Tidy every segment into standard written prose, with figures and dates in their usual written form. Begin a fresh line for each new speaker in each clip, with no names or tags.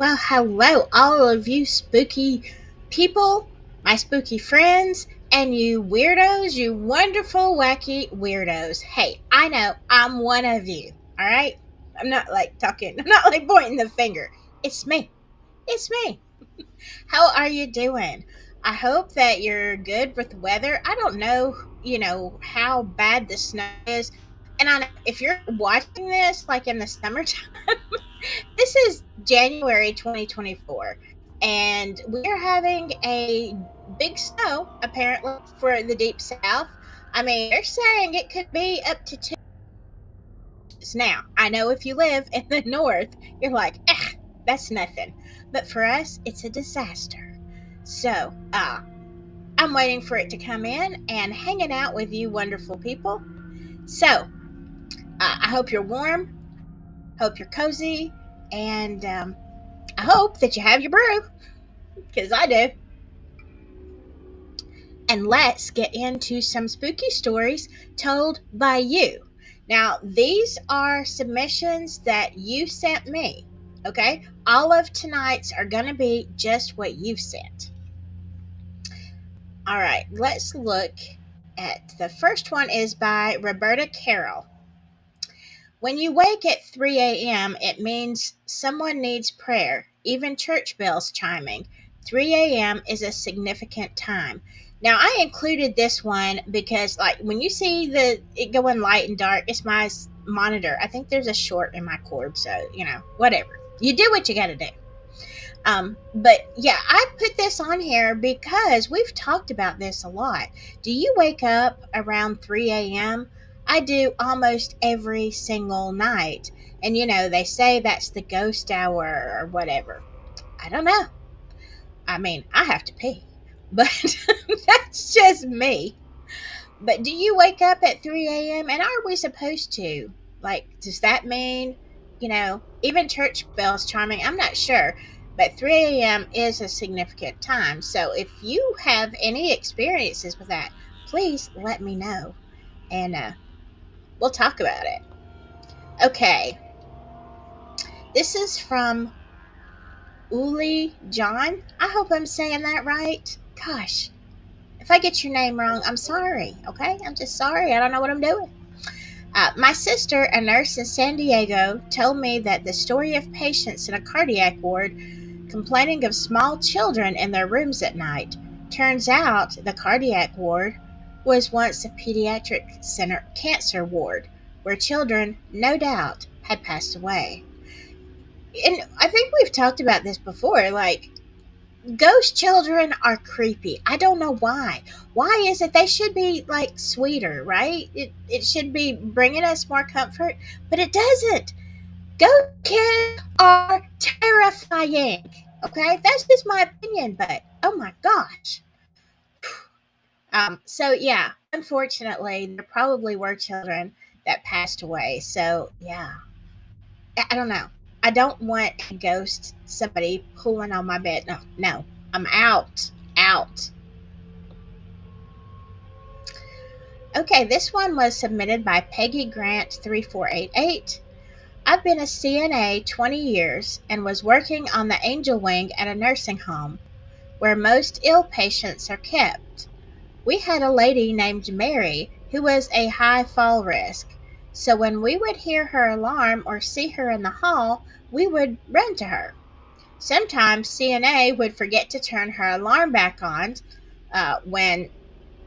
Well, hello, all of you spooky people, my spooky friends, and you weirdos, you wonderful, wacky weirdos. Hey, I know I'm one of you, all right? I'm not like talking, I'm not like pointing the finger. It's me. It's me. How are you doing? I hope that you're good with the weather. I don't know, how bad the snow is. And I know if you're watching this like in the summertime, this is January 2024, and we're having a big snow apparently for the deep south. I mean, they're saying it could be up to 2 inches. Now, I know if you live in the north, you're like, that's nothing. But for us, it's a disaster. So, I'm waiting for it to come in and hanging out with you wonderful people. So, I hope you're warm, hope you're cozy, and I hope that you have your brew, because I do. And let's get into some spooky stories told by you. Now, these are submissions that you sent me, okay? All of tonight's are going to be just what you've sent. All right, let's look at the first one is by Roberta Carroll. When you wake at 3 a.m., it means someone needs prayer, even church bells chiming. 3 a.m. is a significant time. Now, I included this one because, like, when you see it going light and dark, it's my monitor. I think there's a short in my cord, so, whatever. You do what you got to do. But yeah, I put this on here because we've talked about this a lot. Do you wake up around 3 a.m.? I do almost every single night. And they say that's the ghost hour or whatever. I don't know. I mean, I have to pee, but that's just me. But do you wake up at 3 a.m.? And are we supposed to? Like, does that mean, even church bells chiming? I'm not sure. But 3 a.m. is a significant time. So if you have any experiences with that, please let me know. And we'll talk about it. Okay. This is from Uli John. I hope I'm saying that right. Gosh, if I get your name wrong, I'm sorry. Okay? I'm just sorry. I don't know what I'm doing. My sister, a nurse in San Diego, told me that the story of patients in a cardiac ward complaining of small children in their rooms at night. Turns out the cardiac ward was once a pediatric center cancer ward where children, no doubt, had passed away. And I think we've talked about this before. Like, ghost children are creepy. I don't know why. Why is it they should be like sweeter, right? It should be bringing us more comfort, but it doesn't. Ghost kids are terrifying. Okay, that's just my opinion, but oh my gosh. So yeah, unfortunately, there probably were children that passed away. So yeah, I don't know. I don't want a ghost, somebody pulling on my bed. No, no, I'm out, out. Okay, this one was submitted by Peggy Grant 3488. I've been a CNA 20 years and was working on the Angel Wing at a nursing home where most ill patients are kept. We had a lady named Mary who was a high fall risk, so when we would hear her alarm or see her in the hall, we would run to her. Sometimes CNA would forget to turn her alarm back on when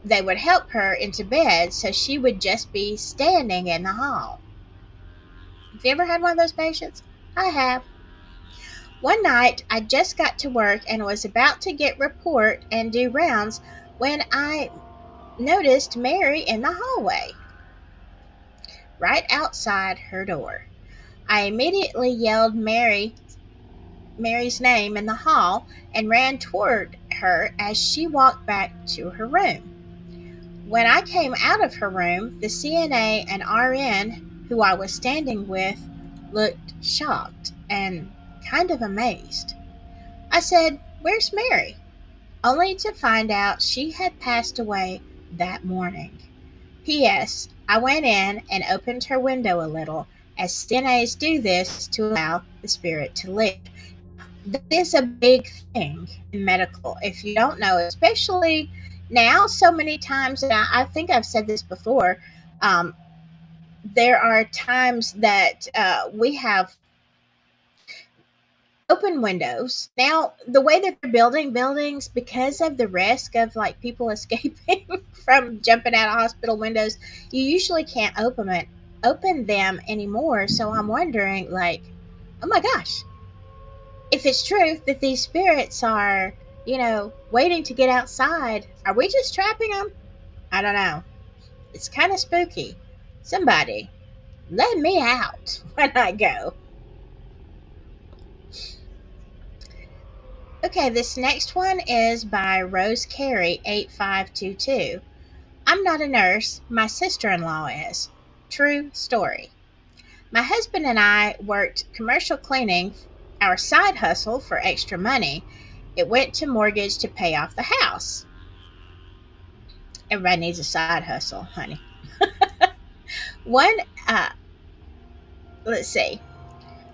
they would help her into bed, so she would just be standing in the hall. Have you ever had one of those patients? I have. One night, I just got to work and was about to get report and do rounds when I noticed Mary in the hallway, right outside her door. I immediately yelled Mary's name in the hall and ran toward her as she walked back to her room. When I came out of her room, the CNA and RN who I was standing with looked shocked and kind of amazed. I said, "Where's Mary?" Only to find out she had passed away that morning. P.S. I went in and opened her window a little, as CNAs do this to allow the spirit to leave. That is a big thing in medical. If you don't know, especially now, so many times, and I think I've said this before, um, there are times that we have open windows. Now, the way that they're building buildings, because of the risk of like people escaping from jumping out of hospital windows, you usually can't open them anymore. So I'm wondering, like, oh my gosh, if it's true that these spirits are, waiting to get outside, are we just trapping them? I don't know. It's kind of spooky. Somebody, let me out when I go. Okay, this next one is by Rose Carey 8522. I'm not a nurse, my sister in law is. True story. My husband and I worked commercial cleaning, our side hustle for extra money. It went to mortgage to pay off the house. Everybody needs a side hustle, honey. One, uh, let's see.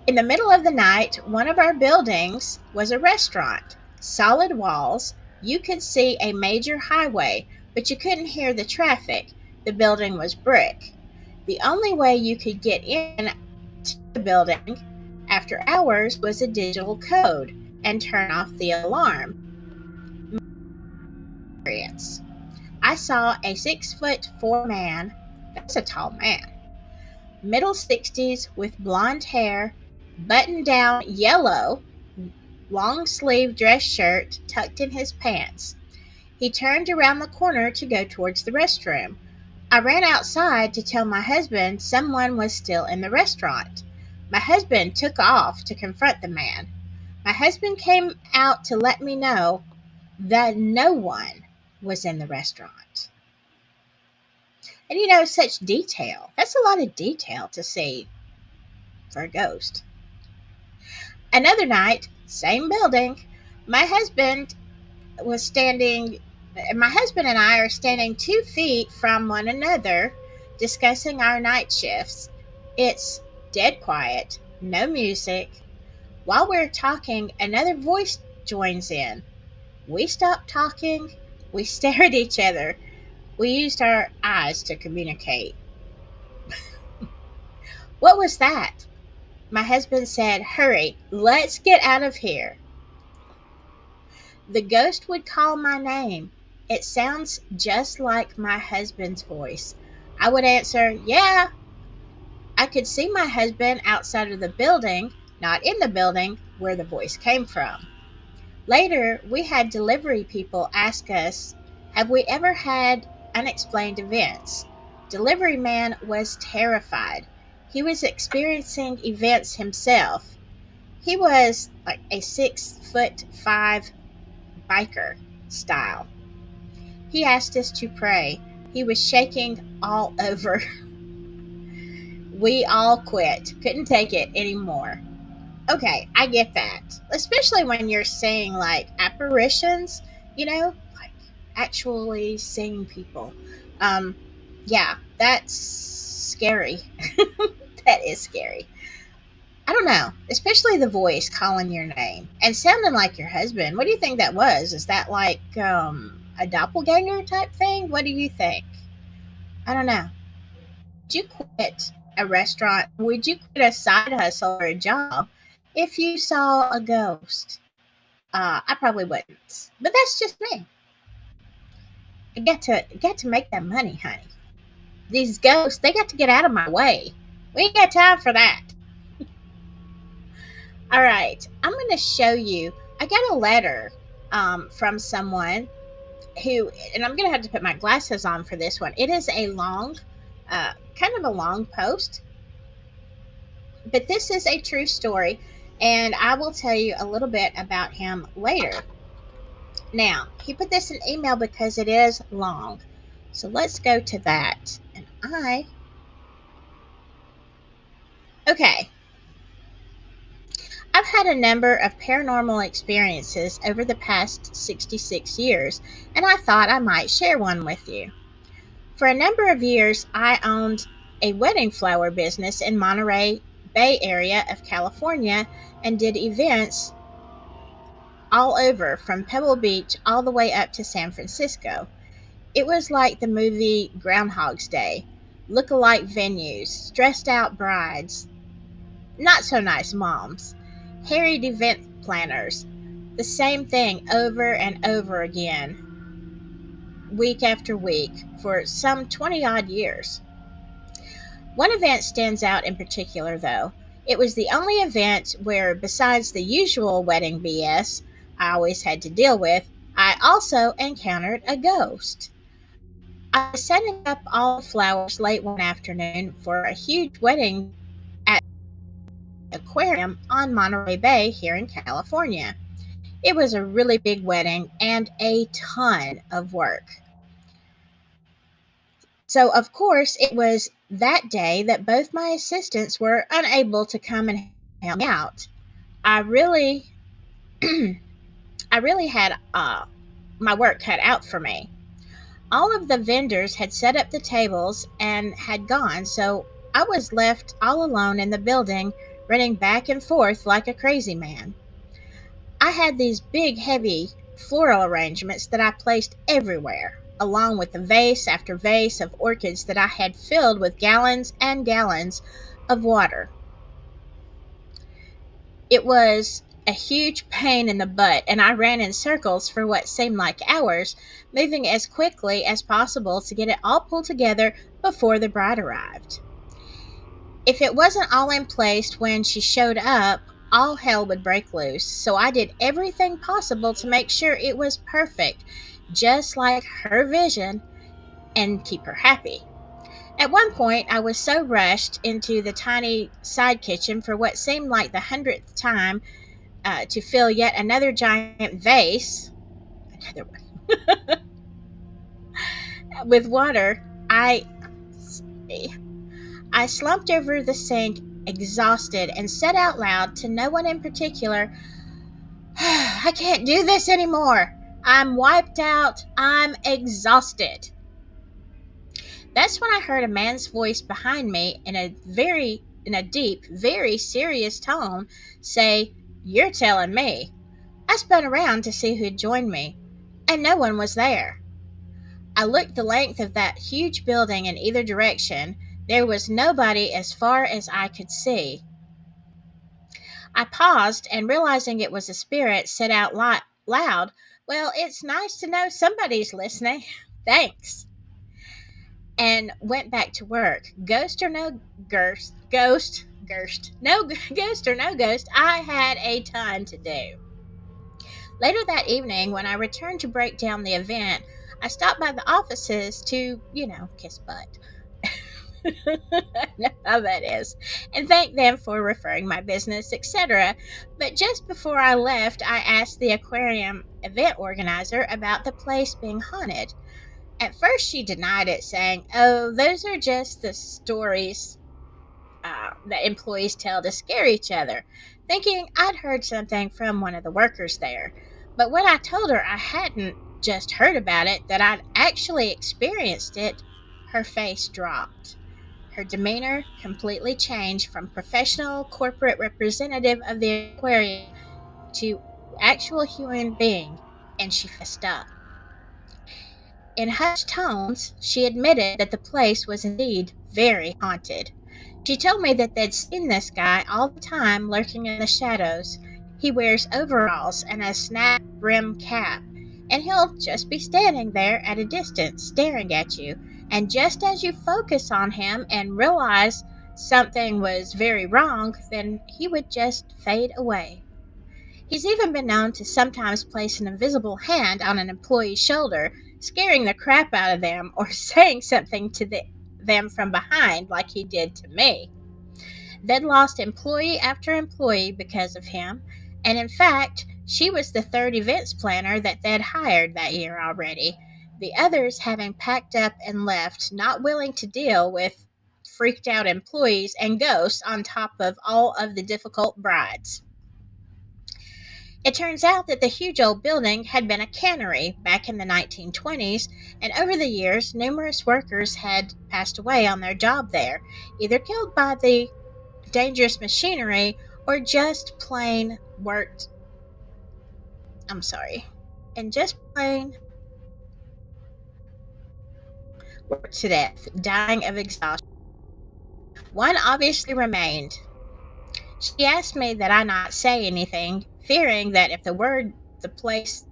In the middle of the night, one of our buildings was a restaurant. Solid walls. You could see a major highway, but you couldn't hear the traffic. The building was brick. The only way you could get in to the building after hours was a digital code and turn off the alarm. I saw a 6'4" man. That's a tall man. Middle 60s with blonde hair, button down yellow, long sleeve dress shirt tucked in his pants. He turned around the corner to go towards the restroom. I ran outside to tell my husband someone was still in the restaurant. My husband took off to confront the man. My husband came out to let me know that no one was in the restaurant. And such detail. That's a lot of detail to see for a ghost. Another night, same building, my husband was standing, my husband and I are standing 2 feet from one another discussing our night shifts. It's dead quiet, no music. While we're talking, another voice joins in. We stop talking, we stare at each other. We used our eyes to communicate. What was that? My husband said, "Hurry, let's get out of here." The ghost would call my name. It sounds just like my husband's voice. I would answer, "Yeah." I could see my husband outside of the building, not in the building where the voice came from. Later, we had delivery people ask us, have we ever had unexplained events? Delivery man was terrified. He was experiencing events himself. He was like a 6'5" biker style. He asked us to pray. He was shaking all over. We all quit. Couldn't take it anymore. Okay, I get that. Especially when you're seeing like apparitions, like actually seeing people. Um, yeah, that's scary. That is scary. I don't know, especially the voice calling your name and sounding like your husband. What do you think that was? Is that like a doppelganger type thing? What do you think? I don't know. Would you quit a restaurant? Would you quit a side hustle or a job if you saw a ghost? I probably wouldn't, but that's just me. I got to make that money, honey. These ghosts, they got to get out of my way. We ain't got time for that. All right, I'm going to show you. I got a letter from someone who, and I'm going to have to put my glasses on for this one. It is a long, kind of a long post, but this is a true story, and I will tell you a little bit about him later. Now, he put this in email because it is long. So let's go to that. Okay. I've had a number of paranormal experiences over the past 66 years, and I thought I might share one with you. For a number of years, I owned a wedding flower business in Monterey Bay area of California and did events all over from Pebble Beach all the way up to San Francisco. It was like the movie Groundhog's Day. Look-alike venues, stressed out brides, not so nice moms, harried event planners, the same thing over and over again, week after week, for some 20 odd years. One event stands out in particular, though. It was the only event where, besides the usual wedding BS I always had to deal with, I also encountered a ghost. I was setting up all the flowers late one afternoon for a huge wedding at the aquarium on Monterey Bay here in California. It was a really big wedding and a ton of work. So, of course, it was that day that both my assistants were unable to come and help me out. I really, I really had my work cut out for me. All of the vendors had set up the tables and had gone, so I was left all alone in the building, running back and forth like a crazy man. I had these big, heavy floral arrangements that I placed everywhere, along with the vase after vase of orchids that I had filled with gallons and gallons of water. It was a huge pain in the butt, and I ran in circles for what seemed like hours, moving as quickly as possible to get it all pulled together before the bride arrived. If it wasn't all in place when she showed up, all hell would break loose, so I did everything possible to make sure it was perfect, just like her vision, and keep her happy. At one point, I was so rushed into the tiny side kitchen for what seemed like the hundredth time to fill yet another giant vase, another one, with water. I slumped over the sink, exhausted, and said out loud to no one in particular, I can't do this anymore. I'm wiped out. I'm exhausted. That's when I heard a man's voice behind me in a deep, very serious tone say, You're telling me. I spun around to see who'd joined me, and no one was there. I looked the length of that huge building in either direction. There was nobody as far as I could see. I paused and, realizing it was a spirit, said out loud, Well, it's nice to know somebody's listening. Thanks. And went back to work. Ghost or no ghost, I had a ton to do. Later that evening, when I returned to break down the event, I stopped by the offices to, kiss butt. I know how that is, and thank them for referring my business, etc. But just before I left, I asked the aquarium event organizer about the place being haunted. At first, she denied it, saying, Oh, those are just the stories that employees tell to scare each other, thinking I'd heard something from one of the workers there. But when I told her I hadn't just heard about it, that I'd actually experienced it, her face dropped. Her demeanor completely changed from professional corporate representative of the aquarium to actual human being, and she fessed up. In hushed tones, she admitted that the place was indeed very haunted. She told me that they'd seen this guy all the time lurking in the shadows. He wears overalls and a snap brim cap, and he'll just be standing there at a distance staring at you. And just as you focus on him and realize something was very wrong, then he would just fade away. He's even been known to sometimes place an invisible hand on an employee's shoulder, scaring the crap out of them or saying something to them from behind, like he did to me. They'd lost employee after employee because of him, and in fact, she was the third events planner that they'd hired that year already, the others having packed up and left, not willing to deal with freaked out employees and ghosts on top of all of the difficult brides. It turns out that the huge old building had been a cannery back in the 1920s, and over the years, numerous workers had passed away on their job there, either killed by the dangerous machinery or just plain worked I'm sorry, and just plain worked to death, dying of exhaustion. One obviously remained. She asked me that I not say anything, fearing that if the word the place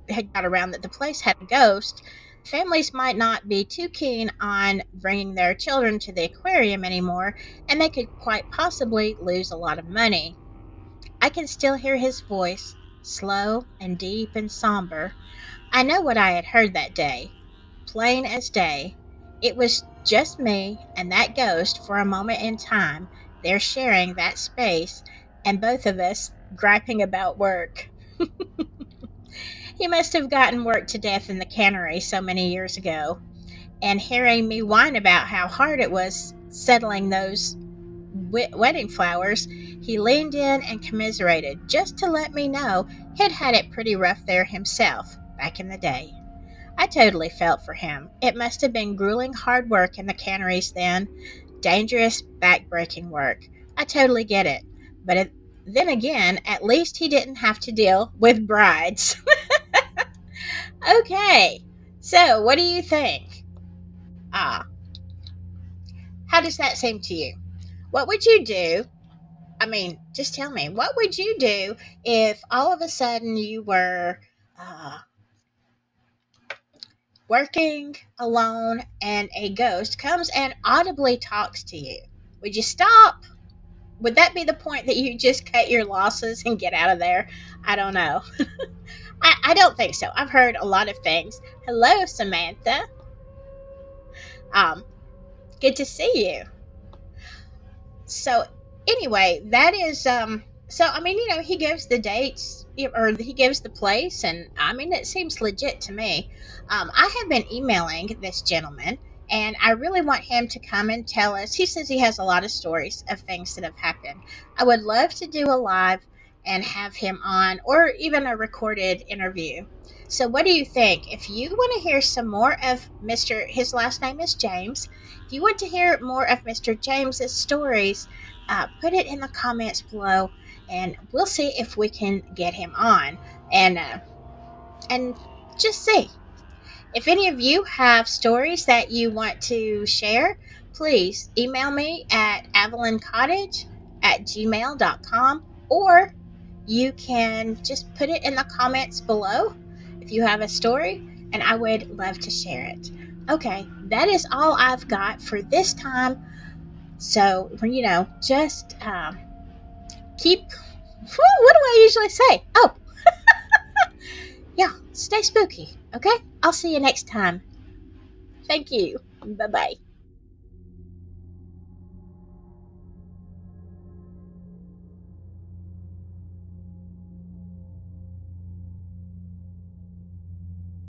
had got around that the place had a ghost, families might not be too keen on bringing their children to the aquarium anymore, and they could quite possibly lose a lot of money. I can still hear his voice, slow and deep and somber. I know what I had heard that day, plain as day. It was just me and that ghost for a moment in time, there sharing that space, and both of us griping about work. He must have gotten worked to death in the cannery so many years ago, and hearing me whine about how hard it was settling those wedding flowers, he leaned in and commiserated just to let me know he'd had it pretty rough there himself back in the day. I totally felt for him. It must have been grueling hard work in the canneries then, dangerous, back-breaking work. I totally get it. Then again, at least he didn't have to deal with brides. Okay, so what do you think? Ah, how does that seem to you? What would you do? I mean, just tell me, what would you do if all of a sudden you were uh, working alone and a ghost comes and audibly talks to you? Would you stop? Would that be the point that you just cut your losses and get out of there? I don't know. I don't think so. I've heard a lot of things. Hello, Samantha. Um, Good to see you. So anyway, that is so I mean, he gives the dates, or he gives the place, and I mean it seems legit to me. I have been emailing this gentleman, and I really want him to come and tell us. He says he has a lot of stories of things that have happened. I would love to do a live and have him on, or even a recorded interview. So what do you think? If you want to hear some more of Mr. His last name is James. If you want to hear more of Mr. James's stories, put it in the comments below, and we'll see if we can get him on, and just see. If any of you have stories that you want to share, please email me at avelincottage@gmail.com, or you can just put it in the comments below if you have a story, and I would love to share it. Okay, that is all I've got for this time. So, just keep. What do I usually say? Oh, yeah, stay spooky, okay? I'll see you next time. Thank you. Bye bye.